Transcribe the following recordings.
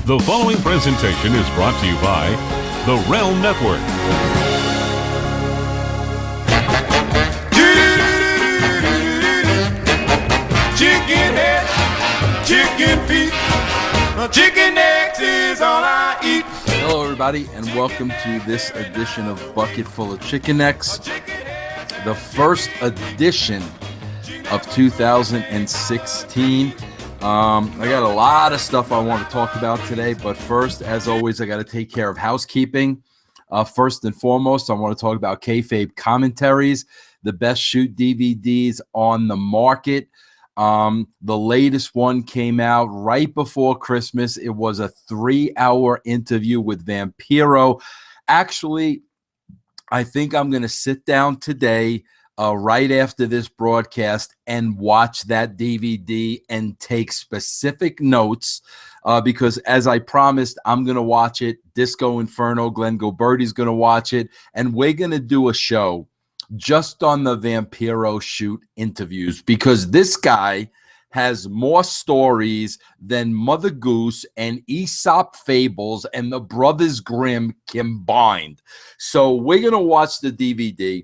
The following presentation is brought to you by the Realm Network. Chicken head, chicken feet, chicken necks is all I eat. Hello, everybody, and welcome to this edition of Bucket Full of Chicken Necks, the first edition of 2016. I got a lot of stuff I want to talk about today, but first, as always, I got to take care of housekeeping. First and foremost, I want to talk about kayfabe commentaries, the best shoot DVDs on the market. The latest one came out right before Christmas. It was a 3-hour interview with Vampiro. Actually, I think I'm going to sit down today right after this broadcast and watch that DVD and take specific notes because as I promised, I'm going to watch it. Disco Inferno, Glenn Gilberti's going to watch it, and we're going to do a show just on the Vampiro shoot interviews because this guy has more stories than Mother Goose and Aesop Fables and the Brothers Grimm combined. So we're going to watch the DVD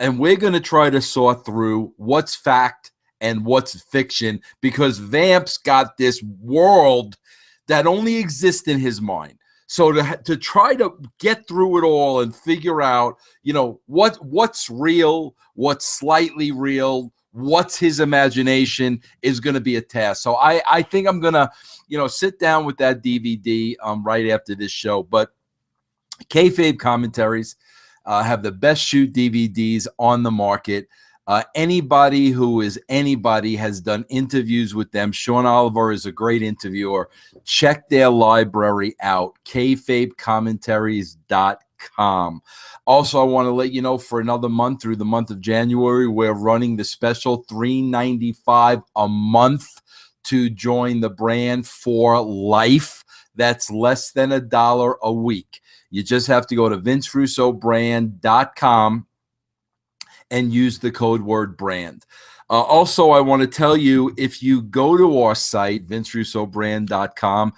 and we're going to try to sort through what's fact and what's fiction because Vamp's got this world that only exists in his mind. So to try to get through it all and figure out, you know, what's real, what's slightly real, what's his imagination is going to be a task. So I think I'm going to, sit down with that DVD right after this show. But kayfabe commentaries have the best shoot DVDs on the market. Anybody who is anybody has done interviews with them. Sean Oliver is a great interviewer. Check their library out, kayfabecommentaries.com. Also, I want to let you know for another month through the month of January, we're running the special $3.95 a month to join the brand for life. That's less than $1 a week. You just have to go to vincerussobrand.com and use the code word brand. Also, I want to tell you, if you go to our site, vincerussobrand.com,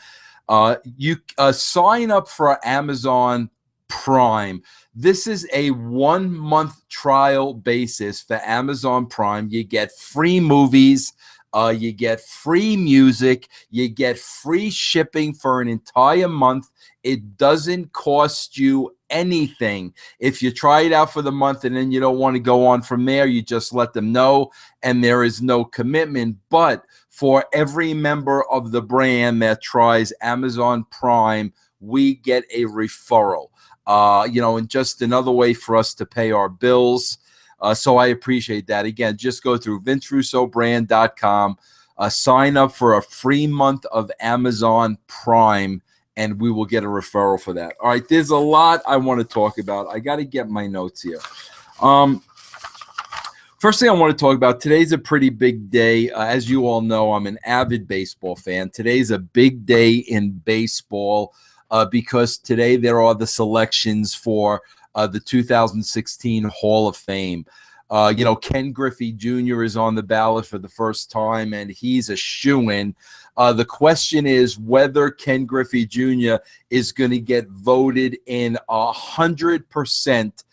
you sign up for Amazon Prime. This is a 1-month trial basis for Amazon Prime. You get free movies, you get free music, you get free shipping for an entire month. It doesn't cost you anything. If you try it out for the month and then you don't want to go on from there, you just let them know, and there is no commitment. But for every member of the brand that tries Amazon Prime, we get a referral. And just another way for us to pay our bills. So I appreciate that. Again, just go through vincerussobrand.com, sign up for a free month of Amazon Prime, and we will get a referral for that. All right, there's a lot I want to talk about. I got to get my notes here. First thing I want to talk about, today's a pretty big day. As you all know, I'm an avid baseball fan. Today's a big day in baseball because today there are the selections for the 2016 Hall of Fame. Ken Griffey Jr. is on the ballot for the first time, and he's a shoo-in. The question is whether Ken Griffey Jr. is going to get voted in 100%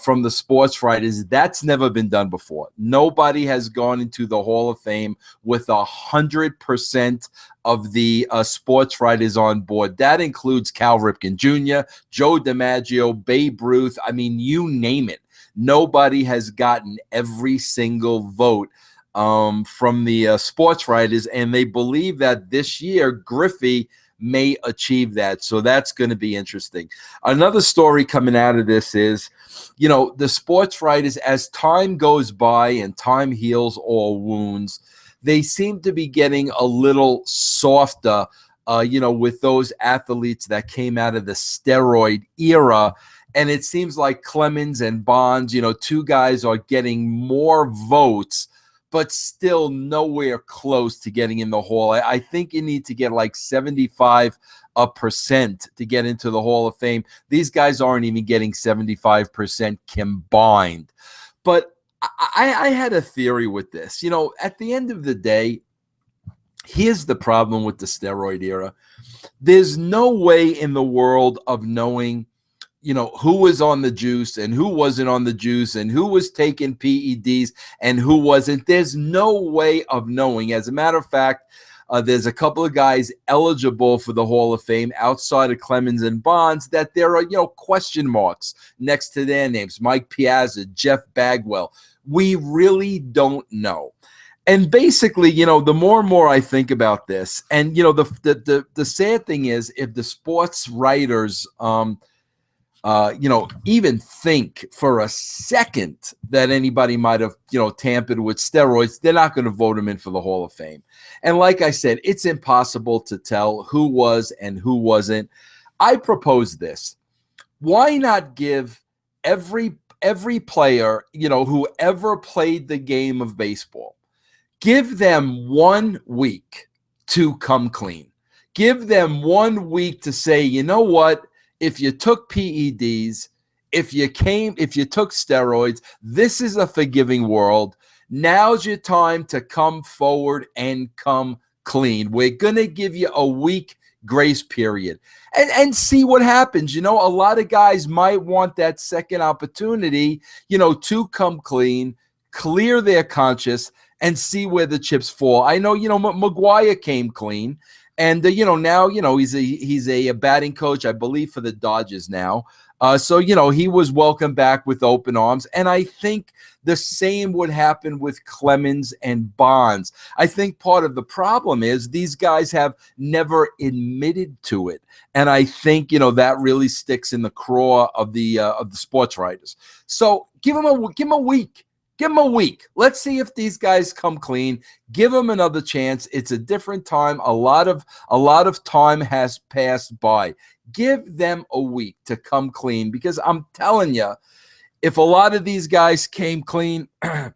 from the sports writers. That's never been done before. Nobody has gone into the Hall of Fame with 100% of the sports writers on board. That includes Cal Ripken Jr., Joe DiMaggio, Babe Ruth. I mean, you name it. Nobody has gotten every single vote from the sports writers, and they believe that this year Griffey may achieve that. So that's going to be interesting. Another story coming out of this is, the sports writers, as time goes by and time heals all wounds, they seem to be getting a little softer, with those athletes that came out of the steroid era. And it seems like Clemens and Bonds, two guys are getting more votes, but still nowhere close to getting in the Hall. I think you need to get like 75% to get into the Hall of Fame. These guys aren't even getting 75% combined. But I had a theory with this. At the end of the day, Here's the problem with the steroid era. There's no way in the world of knowing, who was on the juice and who wasn't on the juice and who was taking PEDs and who wasn't. There's no way of knowing. As a matter of fact, there's a couple of guys eligible for the Hall of Fame outside of Clemens and Bonds that there are, question marks next to their names. Mike Piazza, Jeff Bagwell. We really don't know. And basically, the more and more I think about this, and the sad thing is, if the sports writers, even think for a second that anybody might have, tampered with steroids, they're not going to vote him in for the Hall of Fame. And like I said, it's impossible to tell who was and who wasn't. I propose this: why not give every player, who ever played the game of baseball, give them 1 week to come clean. Give them 1 week to say, you know what? If you took PEDs, if you took steroids, this is a forgiving world. Now's your time to come forward and come clean. We're going to give you a week grace period and see what happens. A lot of guys might want that second opportunity, to come clean, clear their conscience, and see where the chips fall. I know, McGuire came clean, and now he's a batting coach, I believe, for the Dodgers now. So he was welcomed back with open arms, and I think the same would happen with Clemens and Bonds. I think part of the problem is these guys have never admitted to it, and I think that really sticks in the craw of the sports writers. So give them a week. Give them a week. Let's see if these guys come clean. Give them another chance. It's a different time. A lot of time has passed by. Give them a week to come clean, because I'm telling you, if a lot of these guys came clean and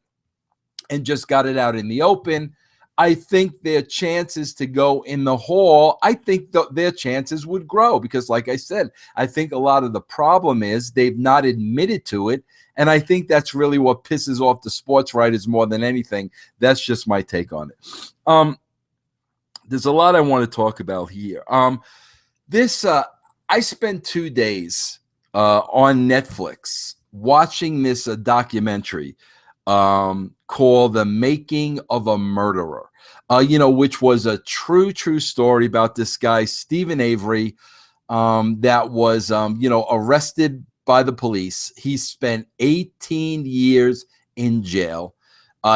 just got it out in the open, I think their chances to go in the Hall, I think their chances would grow, because like I said, I think a lot of the problem is they've not admitted to it. And I think that's really what pisses off the sports writers more than anything. That's just my take on it. There's a lot I want to talk about here. I spent 2 days on Netflix watching this documentary called The Making of a Murderer, which was a true story about this guy, Stephen Avery, that was, arrested by the police. He spent 18 years in jail.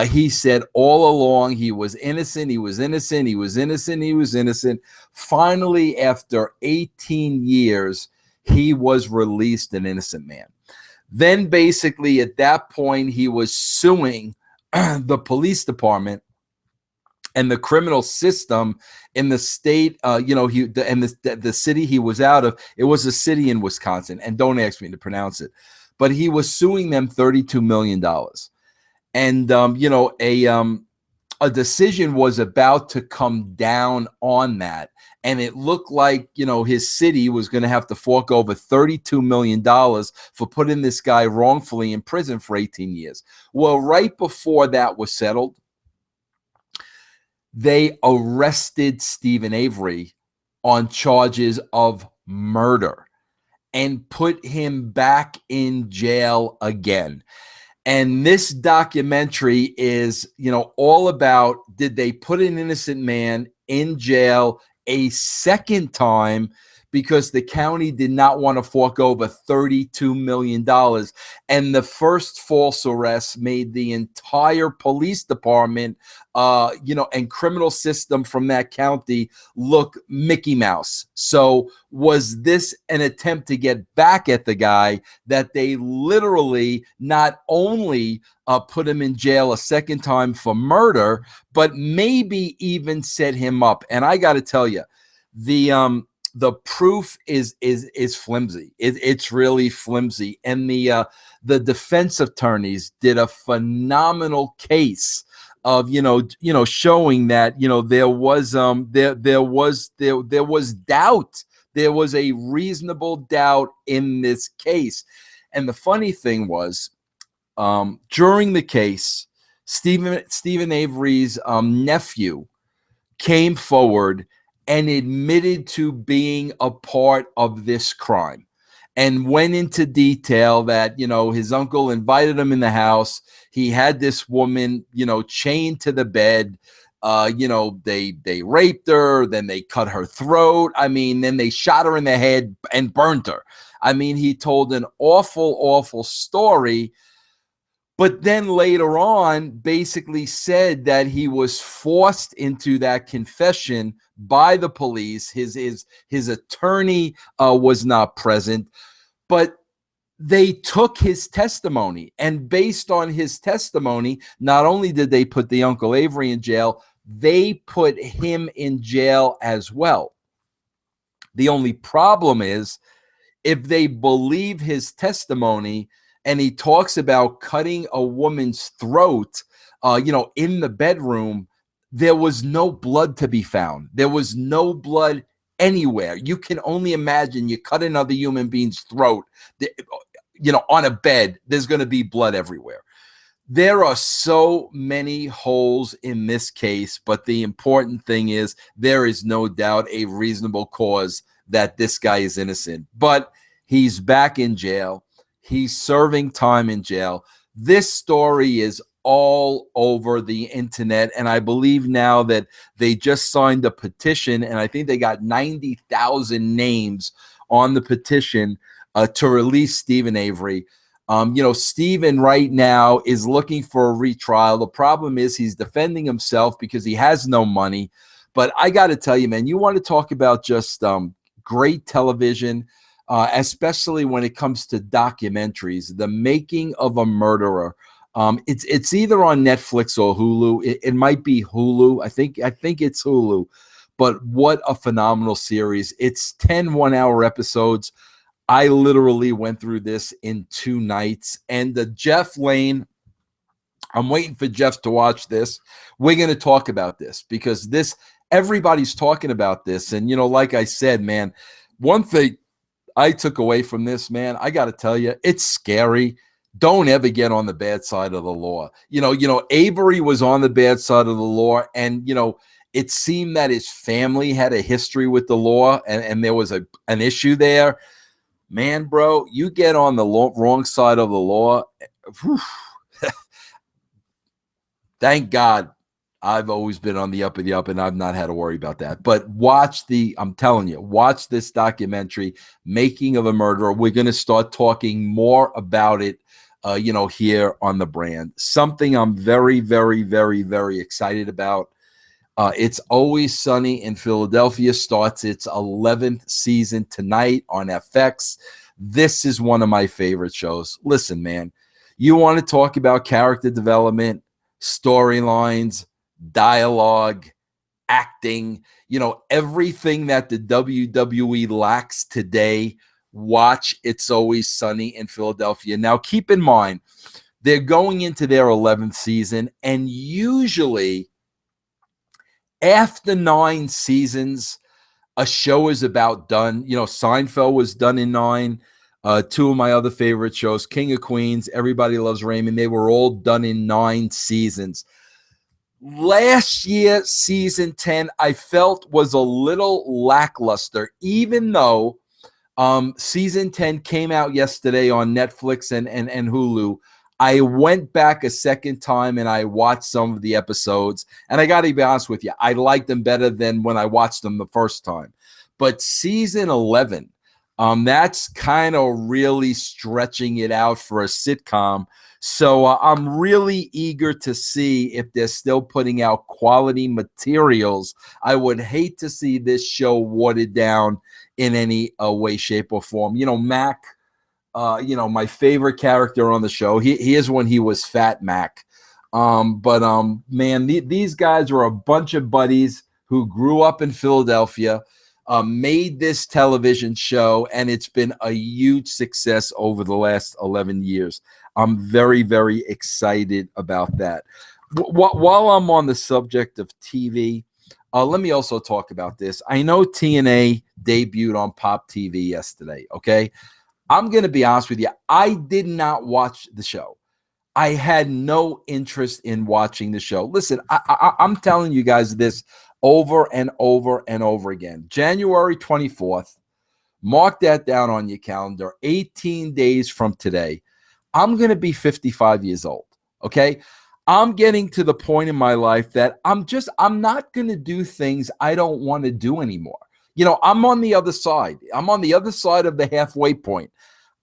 He said all along he was innocent. He was innocent. He was innocent. He was innocent. Finally, after 18 years, he was released an innocent man. Then basically at that point, he was suing the police department and the criminal system in the state, the city he was out of. It was a city in Wisconsin, and don't ask me to pronounce it, but he was suing them $32 million. And, a decision was about to come down on that. And it looked like, his city was going to have to fork over $32 million for putting this guy wrongfully in prison for 18 years. Well, right before that was settled, they arrested Stephen Avery on charges of murder and put him back in jail again. And this documentary is, all about, did they put an innocent man in jail a second time because the county did not want to fork over $32 million. And the first false arrest made the entire police department, and criminal system from that county look Mickey Mouse. So was this an attempt to get back at the guy that they literally not only put him in jail a second time for murder, but maybe even set him up? And I got to tell you, the proof is flimsy. It's really flimsy. And the defense attorneys did a phenomenal case of showing that there was doubt. There was a reasonable doubt in this case. And the funny thing was, during the case, Stephen Avery's nephew came forward and admitted to being a part of this crime and went into detail that, his uncle invited him in the house. He had this woman, chained to the bed. They raped her, then they cut her throat. I mean, then they shot her in the head and burned her. I mean, he told an awful, awful story. But then later on, basically said that he was forced into that confession by the police. His attorney was not present, but they took his testimony. And based on his testimony, not only did they put the Uncle Avery in jail, they put him in jail as well. The only problem is, if they believe his testimony, and he talks about cutting a woman's throat, in the bedroom, there was no blood to be found. There was no blood anywhere. You can only imagine you cut another human being's throat, on a bed, there's going to be blood everywhere. There are so many holes in this case, but the important thing is there is no doubt a reasonable cause that this guy is innocent. But he's back in jail. He's serving time in jail. This story is all over the internet, and I believe now that they just signed a petition, and I think they got 90,000 names on the petition to release Stephen Avery. Stephen right now is looking for a retrial. The problem is he's defending himself because he has no money. But I got to tell you, man, you want to talk about just great television, especially when it comes to documentaries. The Making of a Murderer. It's either on Netflix or Hulu. It might be Hulu. I think it's Hulu. But what a phenomenal series. It's 10 one-hour episodes. I literally went through this in 2 nights. And the Jeff Lane, I'm waiting for Jeff to watch this. We're going to talk about this because everybody's talking about this. And, like I said, man, one thing I took away from this, man, I got to tell you, it's scary. Don't ever get on the bad side of the law. Avery was on the bad side of the law, and, it seemed that his family had a history with the law, and there was an issue there. Man, bro, you get on the wrong side of the law. Thank God I've always been on the up and I've not had to worry about that. But I'm telling you, watch this documentary, Making of a Murderer. We're going to start talking more about it, here on the brand. Something I'm very, very, very, very excited about. It's Always Sunny in Philadelphia starts its 11th season tonight on FX. This is one of my favorite shows. Listen, man, you want to talk about character development, storylines, dialogue, acting, everything that the WWE lacks today. Watch It's Always Sunny in Philadelphia. Now, keep in mind, they're going into their 11th season, and usually after 9 seasons, a show is about done. Seinfeld was done in 9. 2 of my other favorite shows, King of Queens, Everybody Loves Raymond, they were all done in 9 seasons. Last year, season 10, I felt was a little lackluster, even though season 10 came out yesterday on Netflix and Hulu. I went back a second time and I watched some of the episodes, and I got to be honest with you, I liked them better than when I watched them the first time. But season 11, that's kind of really stretching it out for a sitcom. So I'm really eager to see if they're still putting out quality materials. I would hate to see this show watered down in any way, shape, or form. Mac, my favorite character on the show. He is when he was Fat Mac. Man, these guys are a bunch of buddies who grew up in Philadelphia, made this television show, and it's been a huge success over the last 11 years. I'm very, very excited about that. While I'm on the subject of TV, let me also talk about this. I know TNA debuted on Pop TV yesterday, okay? I'm going to be honest with you. I did not watch the show. I had no interest in watching the show. Listen, I'm telling you guys this over and over and over again. January 24th, mark that down on your calendar. 18 days from today, I'm going to be 55 years old. Okay. I'm getting to the point in my life that I'm not going to do things I don't want to do anymore. I'm on the other side. I'm on the other side of the halfway point.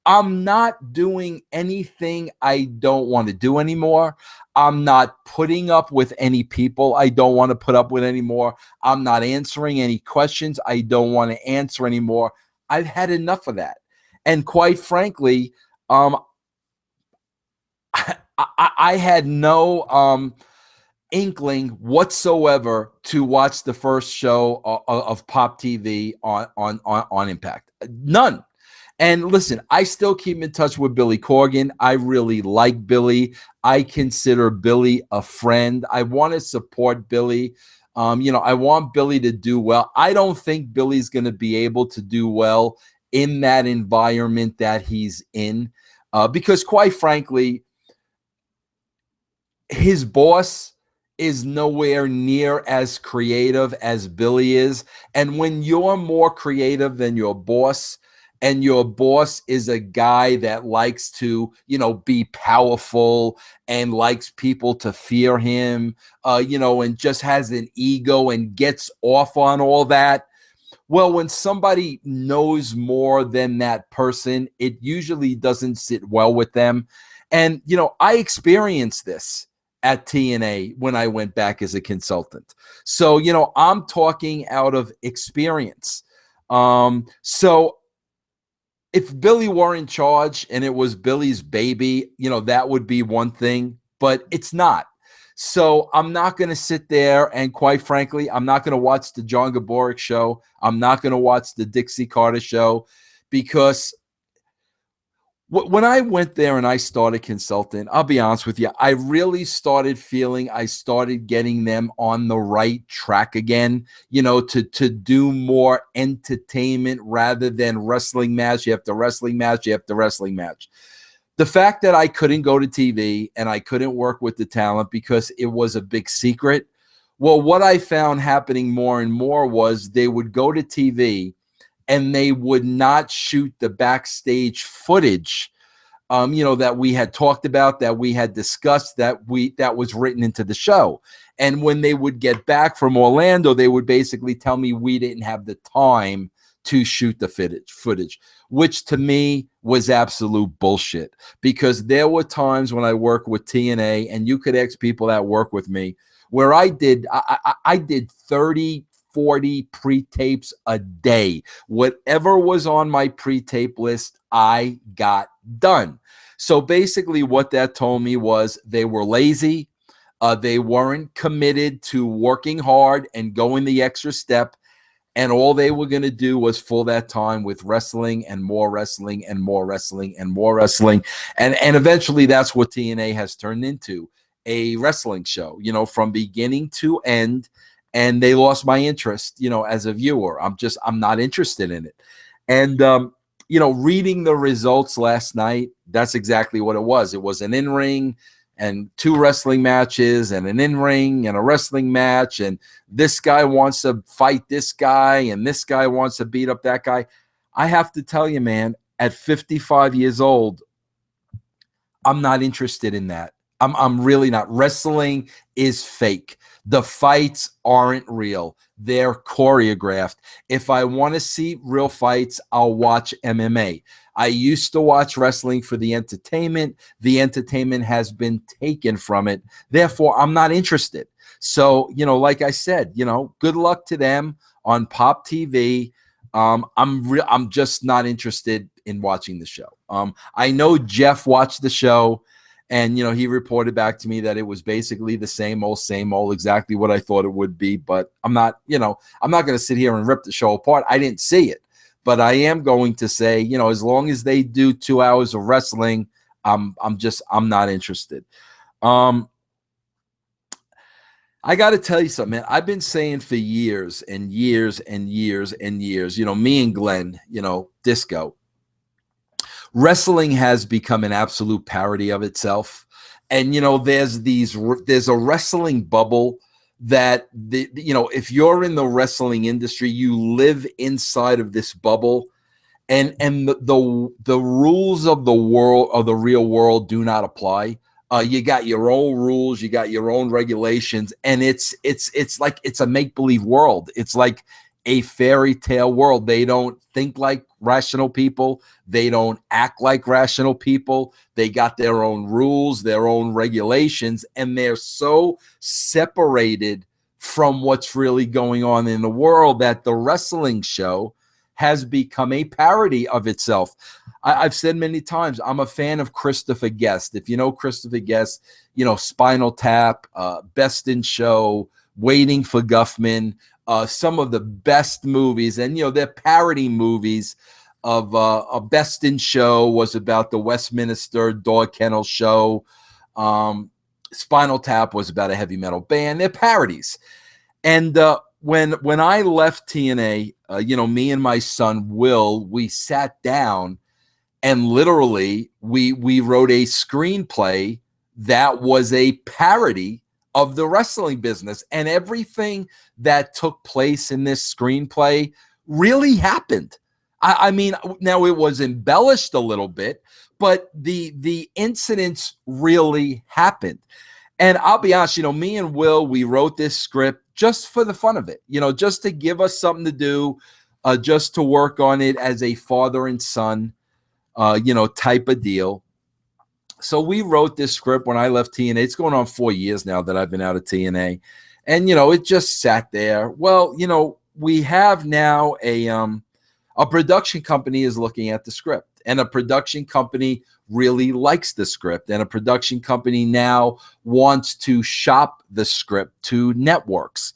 I'm not doing anything I don't want to do anymore. I'm not putting up with any people I don't want to put up with anymore. I'm not answering any questions I don't want to answer anymore. I've had enough of that. And quite frankly, I had no inkling whatsoever to watch the first show of Pop TV on Impact. None. And listen, I still keep in touch with Billy Corgan. I really like Billy. I consider Billy a friend. I want to support Billy. I want Billy to do well. I don't think Billy's going to be able to do well in that environment that he's in, because quite frankly, his boss is nowhere near as creative as Billy is. And when you're more creative than your boss, and your boss is a guy that likes to, be powerful and likes people to fear him, and just has an ego and gets off on all that. Well, when somebody knows more than that person, it usually doesn't sit well with them. And, I experienced this at TNA when I went back as a consultant. So, I'm talking out of experience. So if Billy were in charge and it was Billy's baby, that would be one thing, but it's not. So I'm not going to sit there and, quite frankly, I'm not going to watch the John Gaboric show. I'm not going to watch the Dixie Carter show, because when I went there and I started consulting, I'll be honest with you, I really started feeling I started getting them on the right track again, to do more entertainment rather than wrestling match after wrestling match after wrestling match. The fact that I couldn't go to TV and I couldn't work with the talent because it was a big secret. Well, what I found happening more and more was they would go to TV and they would not shoot the backstage footage, that we had talked about, that we had discussed, that was written into the show. And when they would get back from Orlando, they would basically tell me we didn't have the time to shoot the footage, which to me was absolute bullshit, because there were times when I worked with TNA, and you could ask people that work with me, where I did 30, 40 pre-tapes a day. Whatever was on my pre-tape list, I got done. So basically what that told me was they were lazy. They weren't committed to working hard and going the extra step. And all they were going to do was fill that time with wrestling and more wrestling and more wrestling and more wrestling. And eventually that's what TNA has turned into, a wrestling show, from beginning to end. And they lost my interest, as a viewer. I'm not interested in it. And, reading the results last night, that's exactly what it was. It was an in-ring and 2 wrestling matches and an in-ring and a wrestling match. And this guy wants to fight this guy and this guy wants to beat up that guy. I have to tell you, man, at 55 years old, I'm not interested in that. I'm really not. Wrestling is fake. The fights aren't real. They're choreographed. If I want to see real fights, I'll watch MMA. I used to watch wrestling for the entertainment. The entertainment has been taken from it. Therefore, I'm not interested. So, like I said, good luck to them on Pop TV. I'm just not interested in watching the show. I know Jeff watched the show. And, he reported back to me that it was basically the same old, exactly what I thought it would be. But I'm not going to sit here and rip the show apart. I didn't see it. But I am going to say, as long as they do 2 hours of wrestling, I'm not interested. I got to tell you something, man. I've been saying for years and years and years and years, me and Glenn, Disco, wrestling has become an absolute parody of itself. And, there's a wrestling bubble that if you're in the wrestling industry, you live inside of this bubble, and the rules of the world, of the real world, do not apply. You got your own rules, you got your own regulations, and it's like it's a make-believe world. It's like a fairy tale world. They don't think like rational people. They don't act like rational people. They got their own rules, their own regulations, and they're so separated from what's really going on in the world that the wrestling show has become a parody of itself. I've said many times, I'm a fan of Christopher Guest. If you know Christopher Guest, Spinal Tap, Best in Show, Waiting for Guffman, some of the best movies, and they're parody movies of a Best in Show was about the Westminster Dog Kennel Show. Spinal Tap was about a heavy metal band. They're parodies. And when I left TNA, me and my son Will, we sat down and literally we wrote a screenplay that was a parody of the wrestling business, and everything that took place in this screenplay really happened. I mean, now it was embellished a little bit, but the incidents really happened. And I'll be honest, me and Will, we wrote this script just for the fun of it, just to give us something to do, just to work on it as a father and son, type of deal. So we wrote this script when I left TNA. It's going on 4 years now that I've been out of TNA. And, it just sat there. Well, we have now a production company is looking at the script, and a production company really likes the script, and a production company now wants to shop the script to networks.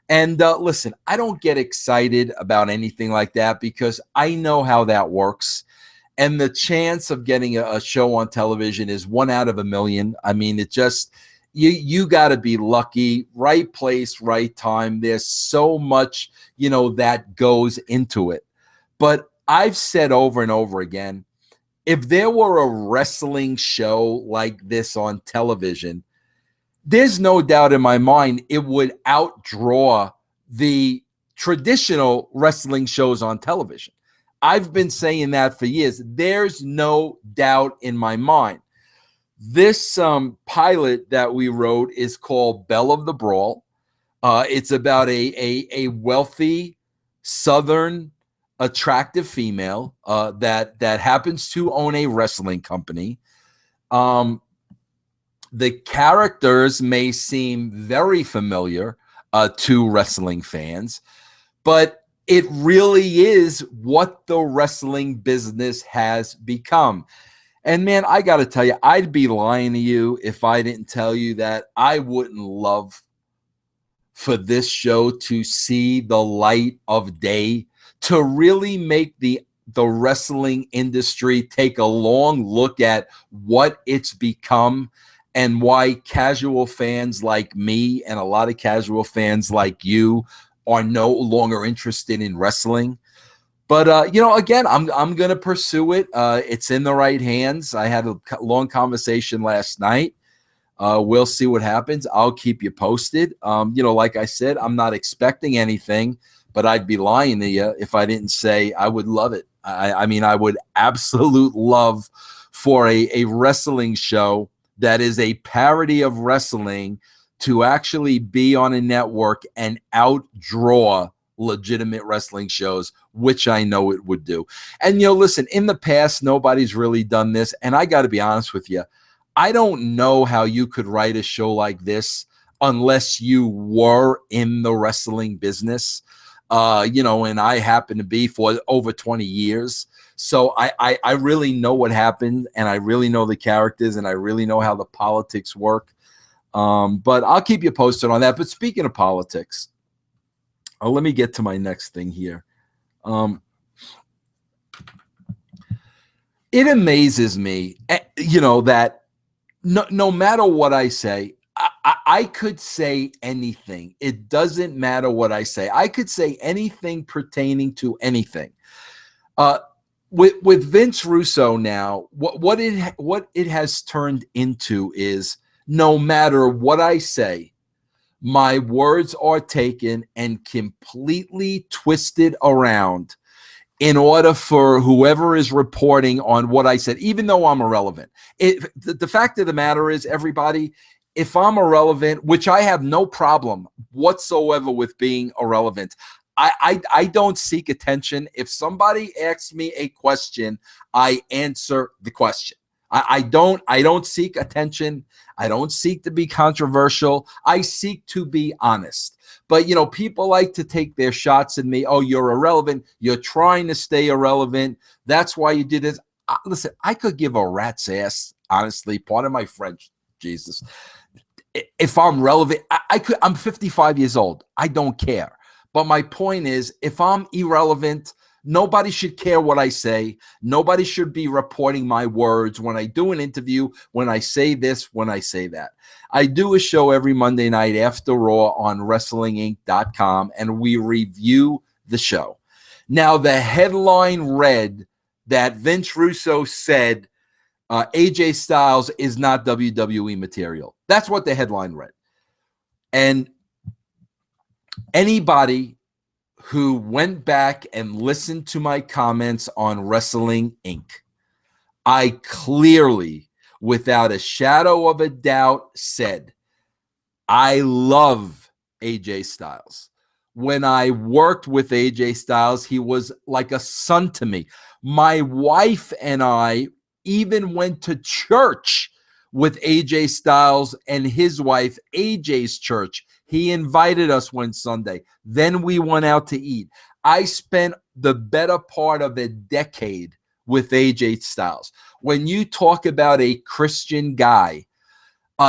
And listen, I don't get excited about anything like that because I know how that works. And the chance of getting a show on television is 1 out of a million. I mean, it just, you got to be lucky, right place, right time. There's so much, that goes into it. But I've said over and over again, if there were a wrestling show like this on television, there's no doubt in my mind it would outdraw the traditional wrestling shows on television. I've been saying that for years. There's no doubt in my mind. This pilot that we wrote is called Belle of the Brawl. It's about a wealthy Southern attractive female that happens to own a wrestling company. The characters may seem very familiar to wrestling fans, but it really is what the wrestling business has become. And man, I got to tell you, I'd be lying to you if I didn't tell you that I wouldn't love for this show to see the light of day, to really make the wrestling industry take a long look at what it's become and why casual fans like me and a lot of casual fans like you are no longer interested in wrestling. But, again, I'm going to pursue it. It's in the right hands. I had a long conversation last night. We'll see what happens. I'll keep you posted. Like I said, I'm not expecting anything, but I'd be lying to you if I didn't say I would love it. I mean, I would absolute love for a wrestling show that is a parody of wrestling to actually be on a network and outdraw legitimate wrestling shows, which I know it would do. And, listen, in the past, nobody's really done this. And I got to be honest with you. I don't know how you could write a show like this unless you were in the wrestling business, and I happen to be for over 20 years. So I really know what happened, and I really know the characters, and I really know how the politics work. But I'll keep you posted on that. But speaking of politics, let me get to my next thing here. It amazes me, that no matter what I say, I could say anything. It doesn't matter what I say. I could say anything pertaining to anything. With Vince Russo now, what it has turned into is no matter what I say, My words are taken and completely twisted around in order for whoever is reporting on what I said, even though I'm irrelevant. The fact of the matter is, everybody, if I'm irrelevant, which I have no problem whatsoever with being irrelevant, I don't seek attention. If somebody asks me a question, I answer the question. I don't seek attention. I don't seek to be controversial. I seek to be honest. But, people like to take their shots at me. Oh, you're irrelevant. You're trying to stay irrelevant. That's why you did this. Listen, I could give a rat's ass, honestly. Pardon my French, Jesus. If I'm relevant, I'm 55 years old. I don't care. But my point is, if I'm irrelevant, nobody should care what I say. Nobody should be reporting my words when I do an interview, when I say this, when I say that. I do a show every Monday night after Raw on WrestlingInc.com, and we review the show. Now, the headline read that Vince Russo said AJ Styles is not WWE material. That's what the headline read. And anybody who went back and listened to my comments on Wrestling Inc., I clearly, without a shadow of a doubt, said, I love AJ Styles. When I worked with AJ Styles, he was like a son to me. My wife and I even went to church with AJ Styles and his wife, AJ's church. He invited us one Sunday. Then we went out to eat. I spent the better part of a decade with AJ Styles. When you talk about a Christian guy,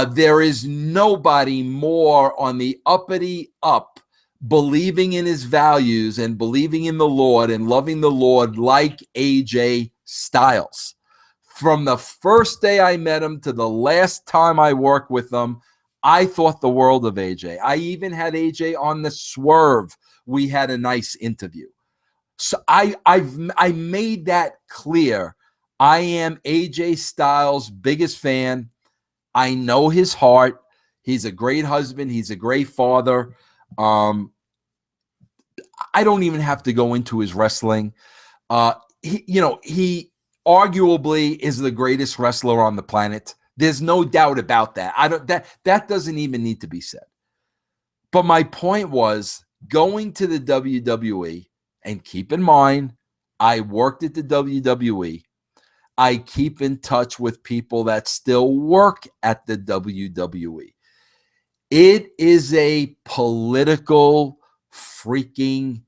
there is nobody more on the uppity up, believing in his values and believing in the Lord and loving the Lord like AJ Styles. From the first day I met him to the last time I worked with him, I thought the world of AJ. I even had AJ on the Swerve. We had a nice interview. So I made that clear. I am AJ Styles' biggest fan. I know his heart. He's a great husband. He's a great father. I don't even have to go into his wrestling. He arguably is the greatest wrestler on the planet. There's no doubt about that. That doesn't even need to be said. But my point was, going to the WWE, and keep in mind, I worked at the WWE. I keep in touch with people that still work at the WWE. It is a political freaking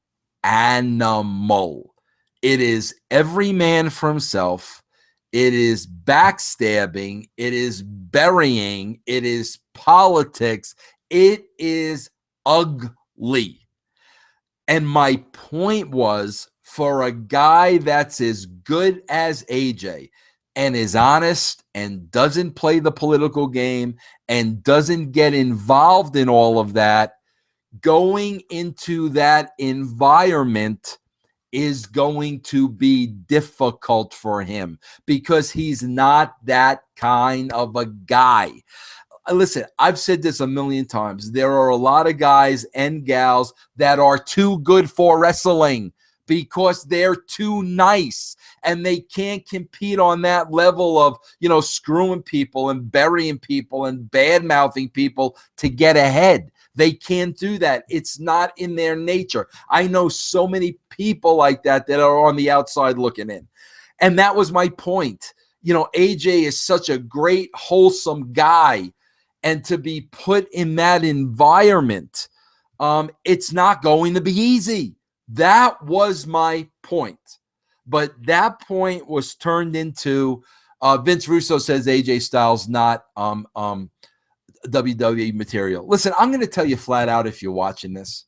animal. It is every man for himself. It is backstabbing. It is burying. It is politics. It is ugly. And my point was, for a guy that's as good as AJ and is honest and doesn't play the political game and doesn't get involved in all of that, going into that environment is going to be difficult for him because he's not that kind of a guy. Listen, I've said this a million times. There are a lot of guys and gals that are too good for wrestling because they're too nice and they can't compete on that level of, screwing people and burying people and bad-mouthing people to get ahead. They can't do that. It's not in their nature. I know so many people like that are on the outside looking in. And that was my point. AJ is such a great, wholesome guy. And to be put in that environment, it's not going to be easy. That was my point. But that point was turned into Vince Russo says AJ Styles not WWE material. Listen, I'm going to tell you flat out, if you're watching this,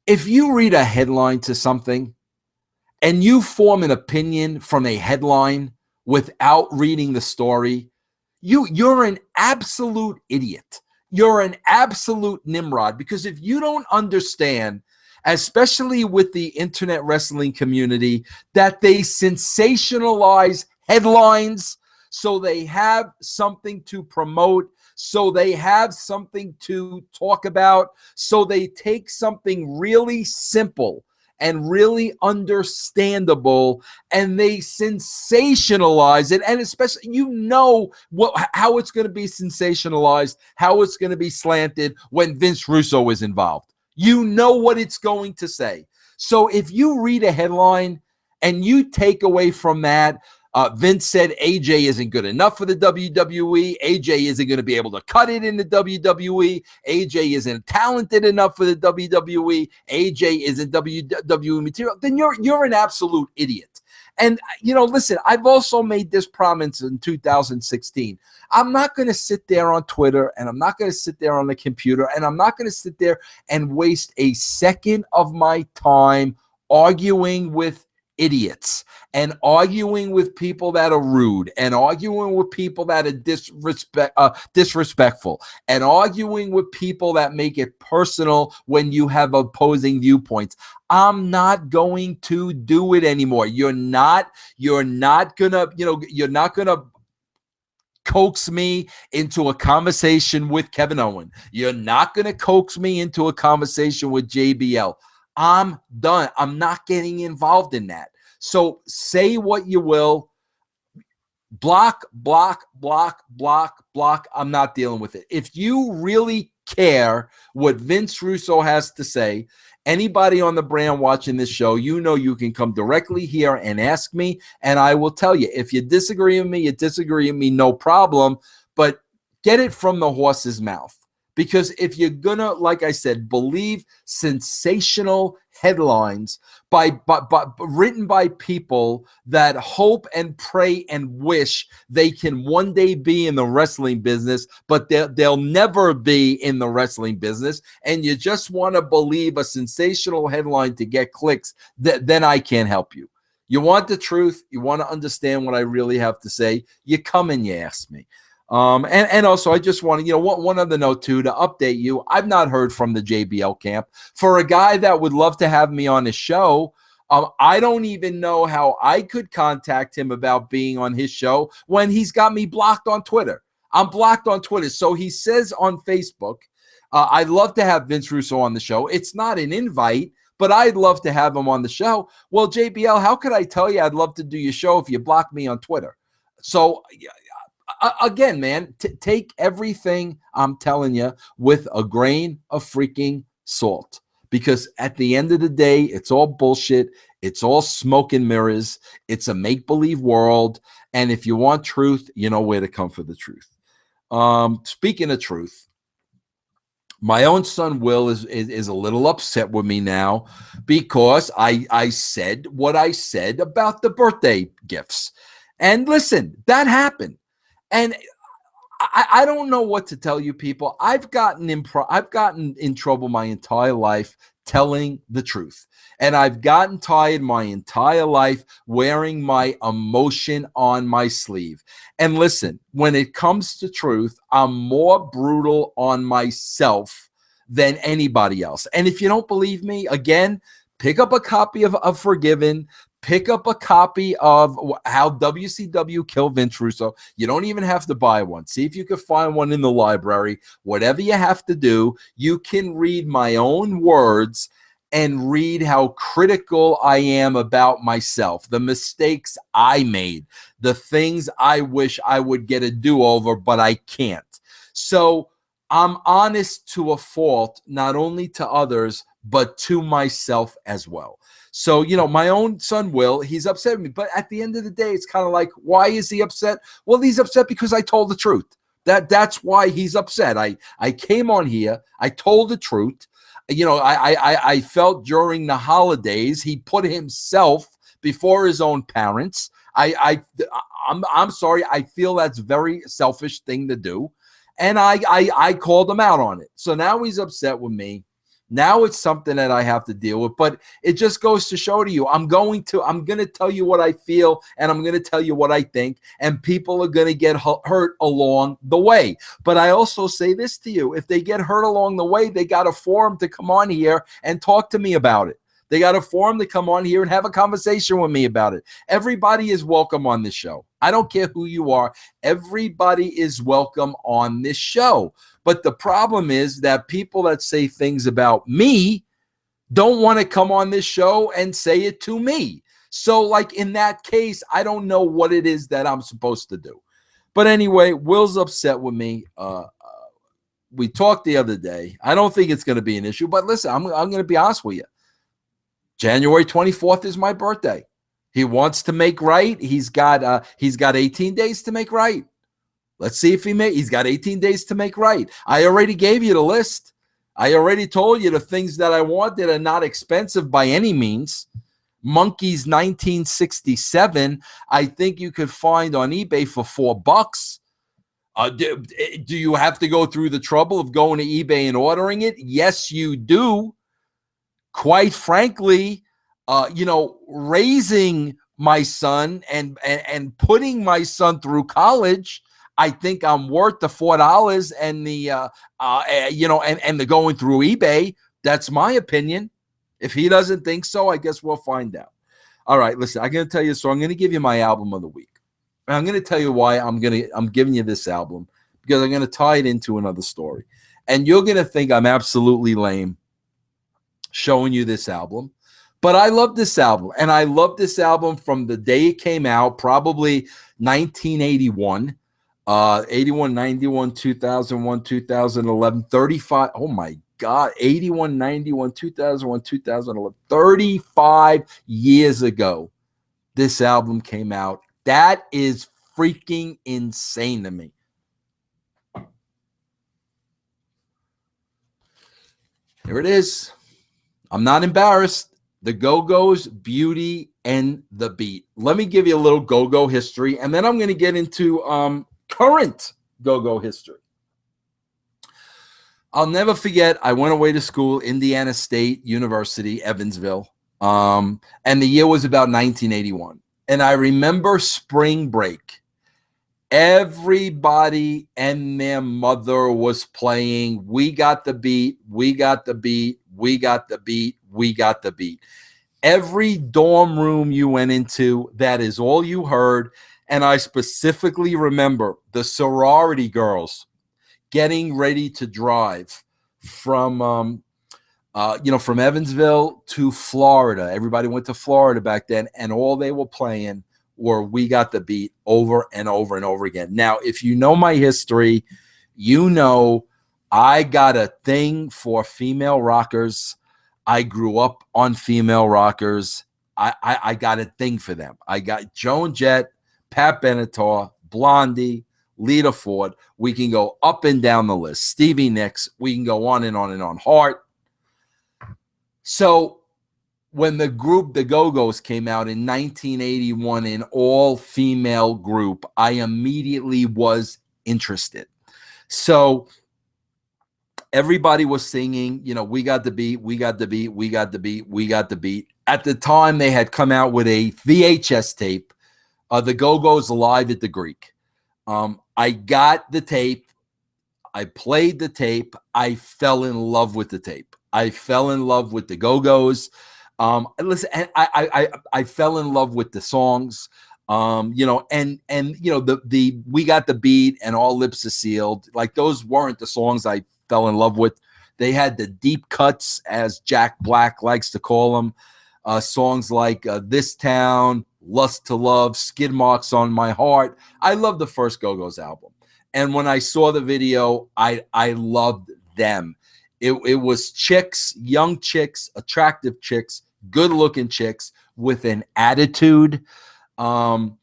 if you read a headline to something and you form an opinion from a headline without reading the story, you're an absolute idiot. You're an absolute Nimrod, because if you don't understand, especially with the internet wrestling community, that they sensationalize headlines so they have something to promote, so they have something to talk about. So they take something really simple and really understandable, and they sensationalize it. And especially, how it's going to be sensationalized, how it's going to be slanted when Vince Russo is involved. You know what it's going to say. So if you read a headline and you take away from that, Vince said AJ isn't good enough for the WWE. AJ isn't going to be able to cut it in the WWE. AJ isn't talented enough for the WWE. AJ isn't WWE material. Then you're an absolute idiot. And, listen, I've also made this promise in 2016. I'm not going to sit there on Twitter, and I'm not going to sit there on the computer, and I'm not going to sit there and waste a second of my time arguing with idiots and arguing with people that are rude and arguing with people that are disrespectful and arguing with people that make it personal when you have opposing viewpoints. I'm not going to do it anymore. You're not gonna coax me into a conversation with Kevin Owen. You're not going to coax me into a conversation with JBL. I'm done. I'm not getting involved in that. So say what you will. Block. I'm not dealing with it. If you really care what Vince Russo has to say, anybody on the brand watching this show, you can come directly here and ask me, and I will tell you. If you disagree with me, no problem, but get it from the horse's mouth. Because if you're gonna, like I said, believe sensational headlines written by people that hope and pray and wish they can one day be in the wrestling business, but they'll never be in the wrestling business, and you just want to believe a sensational headline to get clicks, then I can't help you. You want the truth, you want to understand what I really have to say, you come and you ask me. And also, I just want to, one other note too, to update you. I've not heard from the JBL camp. For a guy that would love to have me on his show, I don't even know how I could contact him about being on his show when he's got me blocked on Twitter. I'm blocked on Twitter. So he says on Facebook, I'd love to have Vince Russo on the show. It's not an invite, but I'd love to have him on the show. Well, JBL, how could I tell you I'd love to do your show if you block me on Twitter? So again, man, take everything I'm telling you with a grain of freaking salt, because at the end of the day, it's all bullshit. It's all smoke and mirrors. It's a make-believe world. And if you want truth, you know where to come for the truth. Speaking of truth, my own son Will is a little upset with me now because I said what I said about the birthday gifts. And listen, that happened. And I don't know what to tell you people. I've gotten in trouble my entire life telling the truth. And I've gotten tired my entire life wearing my emotion on my sleeve. And listen, when it comes to truth, I'm more brutal on myself than anybody else. And if you don't believe me, again, pick up a copy of Forgiven. Pick up a copy of How WCW Killed Vince Russo. You don't even have to buy one. See if you can find one in the library. Whatever you have to do, you can read my own words and read how critical I am about myself, the mistakes I made, the things I wish I would get a do-over, but I can't. So I'm honest to a fault, not only to others, but to myself as well. So, my own son, Will, he's upset with me. But at the end of the day, it's kind of like, why is he upset? Well, he's upset because I told the truth. That's why he's upset. I came on here. I told the truth. I felt during the holidays, he put himself before his own parents. I'm sorry. I feel that's a very selfish thing to do. And I called him out on it. So now he's upset with me. Now it's something that I have to deal with, but it just goes to show to you, I'm going to tell you what I feel, and I'm going to tell you what I think, and people are going to get hurt along the way. But I also say this to you, if they get hurt along the way, they got a forum to come on here and talk to me about it. They got a forum to come on here and have a conversation with me about it. Everybody is welcome on this show. I don't care who you are. Everybody is welcome on this show. But the problem is that people that say things about me don't want to come on this show and say it to me. So, like, in that case, I don't know what it is that I'm supposed to do. But anyway, Will's upset with me. We talked the other day. I don't think it's going to be an issue. But listen, I'm going to be honest with you. January 24th is my birthday. He wants to make right. He's got 18 days to make right. Let's see if he's got 18 days to make right. I already gave you the list. I already told you the things that I want that are not expensive by any means. Monkeys 1967, I think you could find on eBay for $4. Do you have to go through the trouble of going to eBay and ordering it? Yes, you do. Quite frankly, raising my son and putting my son through college, I think I'm worth the $4 and the going through eBay. That's my opinion. If he doesn't think so, I guess we'll find out. All right, listen, I'm going to tell you, so I'm going to give you my album of the week. And I'm going to tell you why I'm giving you this album, because I'm going to tie it into another story. And you're going to think I'm absolutely lame showing you this album. But I love this album, and I love this album from the day it came out, probably 1981. 81, 91, 2001, 2011, 35. Oh my God. 81, 91, 2001, 2011, 35 years ago, this album came out. That is freaking insane to me. Here it is. I'm not embarrassed. The Go-Go's, Beauty and the Beat. Let me give you a little Go-Go history, and then I'm going to get into current Go-Go history. I'll never forget, I went away to school, Indiana State University, Evansville, and the year was about 1981. And I remember spring break. Everybody and their mother was playing We Got the Beat, We Got the Beat, We Got the Beat, We Got the Beat. Every dorm room you went into, that is all you heard. And I specifically remember the sorority girls getting ready to drive from Evansville to Florida. Everybody went to Florida back then, and all they were playing were We Got the Beat over and over and over again. Now, if you know my history, you know I got a thing for female rockers. I grew up on female rockers. I got a thing for them. I got Joan Jett, Pat Benatar, Blondie, Lita Ford. We can go up and down the list. Stevie Nicks. We can go on and on and on. Heart. So when the group The Go-Go's came out in 1981, an all-female group, I immediately was interested. So everybody was singing, We Got the Beat, We Got the Beat, We Got the Beat, We Got the Beat. At the time, they had come out with a VHS tape, The Go-Go's Live at the Greek. I got the tape. I played the tape. I fell in love with the tape. I fell in love with the Go-Go's. Listen, I fell in love with the songs. The We Got the Beat and All Lips Are Sealed. Like, those weren't the songs I fell in love with. They had the deep cuts, as Jack Black likes to call them. Songs like This Town, Lust to Love, Skid Marks on My Heart. I love the first Go-Go's album. And when I saw the video, I loved them. It was chicks, young chicks, attractive chicks, good-looking chicks with an attitude, and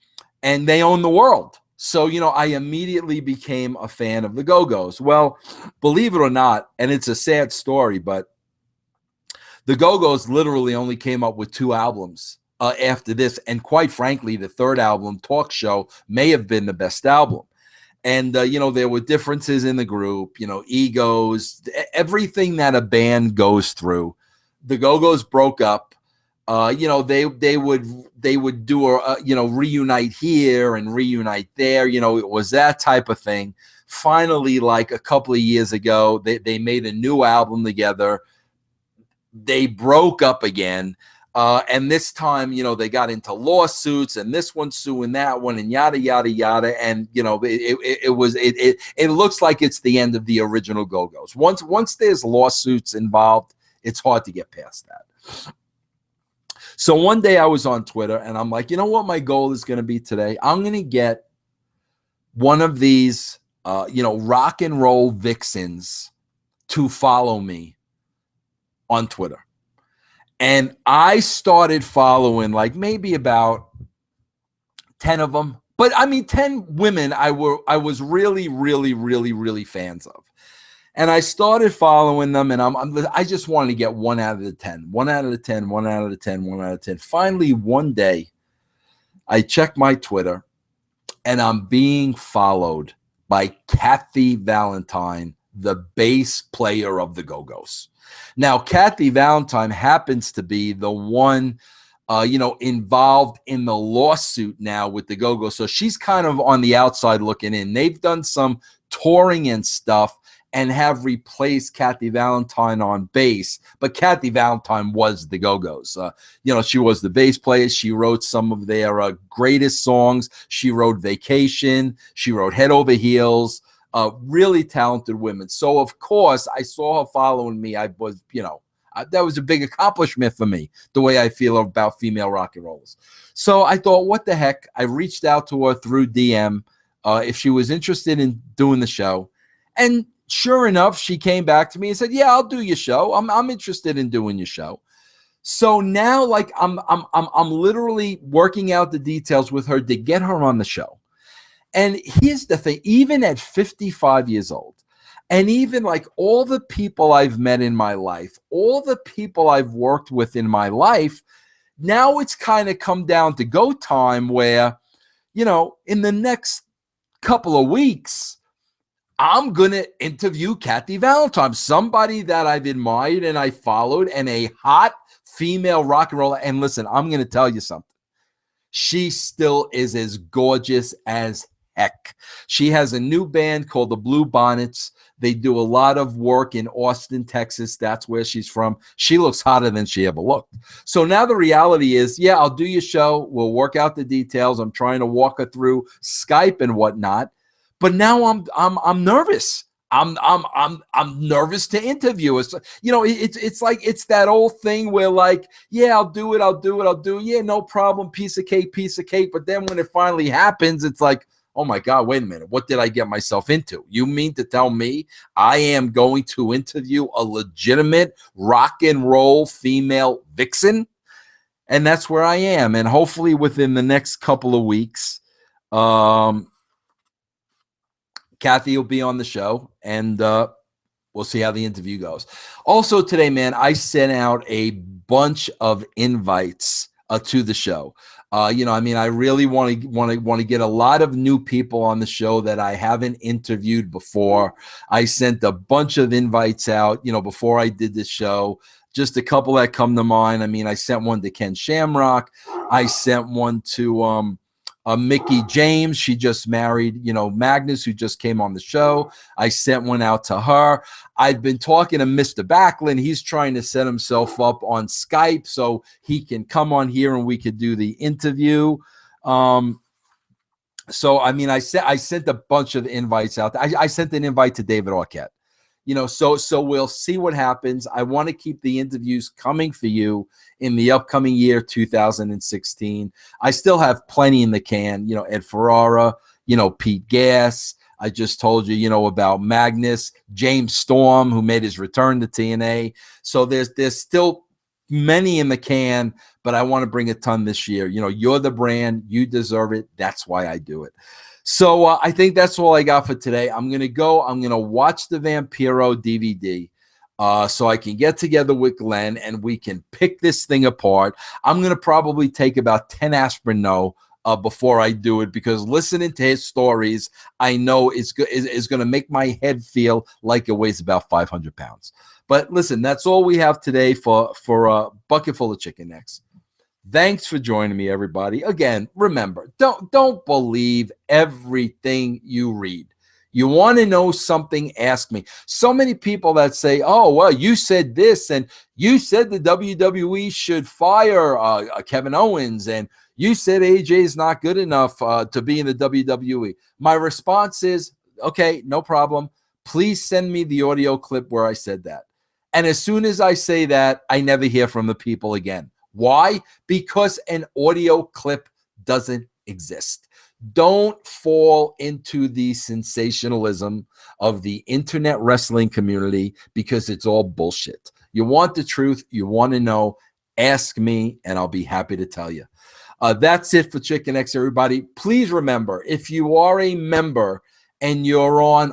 they own the world. So, I immediately became a fan of the Go-Go's. Well, believe it or not, and it's a sad story, but the Go-Go's literally only came up with 2 albums after this. And quite frankly, the third album, Talk Show, may have been the best album. And, there were differences in the group, egos, everything that a band goes through. The Go-Go's broke up. They would do a reunite here and reunite there. It was that type of thing. Finally, like a couple of years ago, they made a new album together. they broke up again. And this time, they got into lawsuits, and this one suing that one, and yada yada yada. And it looks like it's the end of the original Go-Go's. Once there's lawsuits involved, it's hard to get past that. So one day I was on Twitter, and I'm like, you know what my goal is going to be today? I'm going to get one of these, rock and roll vixens to follow me on Twitter. And I started following like maybe about 10 of them. But I mean, 10 women I was really, really, really, really fans of. And I started following them, and I just wanted to get 1 out of the 10, 1 out of the 10, 1 out of the 10, 1 out of 10. Finally, one day, I checked my Twitter, and I'm being followed by Kathy Valentine, the bass player of the Go-Go's. Now, Kathy Valentine happens to be the one, involved in the lawsuit now with the Go-Go's. So she's kind of on the outside looking in. They've done some touring and stuff and have replaced Kathy Valentine on bass. But Kathy Valentine was the Go-Go's. She was the bass player. She wrote some of their greatest songs. She wrote Vacation. She wrote Head Over Heels. Really talented women. So, of course, I saw her following me. I was, that was a big accomplishment for me, the way I feel about female rock and rollers. So I thought, what the heck? I reached out to her through DM if she was interested in doing the show. And sure enough, she came back to me and said, yeah, I'll do your show. I'm interested in doing your show. So now, like, I'm literally working out the details with her to get her on the show. And here's the thing, even at 55 years old, and even like all the people I've met in my life, all the people I've worked with in my life, now it's kind of come down to go time where, in the next couple of weeks, I'm going to interview Kathy Valentine, somebody that I've admired and I followed, and a hot female rock and roller. And listen, I'm going to tell you something. She still is as gorgeous as heck. She has a new band called the Blue Bonnets. They do a lot of work in Austin, Texas. That's where she's from. She looks hotter than she ever looked. So now the reality is, yeah, I'll do your show. We'll work out the details. I'm trying to walk her through Skype and whatnot. But now I'm nervous. I'm nervous to interview us. It's like it's that old thing where like, yeah, I'll do it. Yeah, no problem. Piece of cake. But then when it finally happens, it's like, oh my God, wait a minute. What did I get myself into? You mean to tell me I am going to interview a legitimate rock and roll female vixen? And that's where I am. And hopefully within the next couple of weeks, Kathy will be on the show, and we'll see how the interview goes. Also today, man, I sent out a bunch of invites to the show. I really want to get a lot of new people on the show that I haven't interviewed before. I sent a bunch of invites out, before I did this show. Just a couple that come to mind. I mean, I sent one to Ken Shamrock. I sent one to Mickey James. She just married, Magnus, who just came on the show. I sent one out to her. I've been talking to Mr. Backlund. He's trying to set himself up on Skype so he can come on here and we could do the interview. I sent a bunch of invites out. I sent an invite to David Arquette. So we'll see what happens. I want to keep the interviews coming for you in the upcoming year, 2016. I still have plenty in the can, Ed Ferrara, Pete Gass. I just told you, about Magnus, James Storm, who made his return to TNA. So there's still many in the can, but I want to bring a ton this year. You're the brand, you deserve it. That's why I do it. So I think that's all I got for today. I'm going to watch the Vampiro DVD so I can get together with Glenn and we can pick this thing apart. I'm going to probably take about 10 aspirin before I do it, because listening to his stories, I know is going to make my head feel like it weighs about 500 pounds. But listen, that's all we have today for a bucket full of chicken necks. Thanks for joining me, everybody. Again, remember, don't believe everything you read. You want to know something? Ask me. So many people that say, oh, well, you said this, and you said the WWE should fire Kevin Owens, and you said AJ is not good enough to be in the WWE. My response is, okay, no problem. Please send me the audio clip where I said that. And as soon as I say that, I never hear from the people again. Why? Because an audio clip doesn't exist. Don't fall into the sensationalism of the internet wrestling community because it's all bullshit. You want the truth, you want to know, ask me, and I'll be happy to tell you. That's it for Chicken X, everybody. Please remember, if you are a member and you're on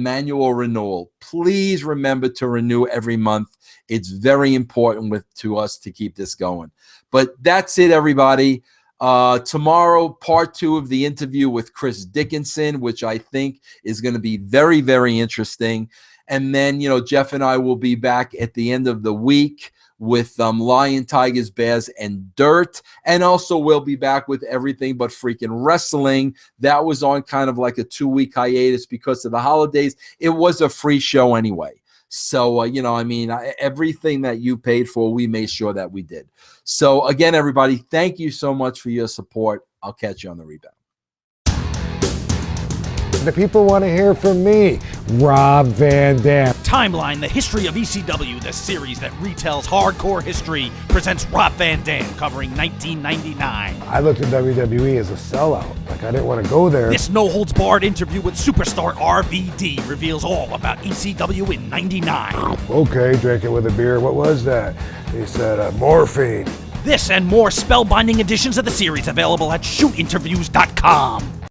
manual renewal, please remember to renew every month. It's very important to us to keep this going. But that's it, everybody. Tomorrow, part 2 of the interview with Chris Dickinson, which I think is going to be very, very interesting. And then, Jeff and I will be back at the end of the week with Lion, Tigers, Bears, and Dirt. And also we'll be back with Everything But Freaking Wrestling. That was on kind of like a 2-week hiatus because of the holidays. It was a free show anyway. So, everything that you paid for, we made sure that we did. So, again, everybody, thank you so much for your support. I'll catch you on the rebound. The people want to hear from me, Rob Van Dam. Timeline, the history of ECW, the series that retells hardcore history, presents Rob Van Dam, covering 1999. I looked at WWE as a sellout. Like, I didn't want to go there. This no-holds-barred interview with superstar RVD reveals all about ECW in 99. Okay, drank it with a beer. What was that? He said, morphine. This and more spellbinding editions of the series available at shootinterviews.com.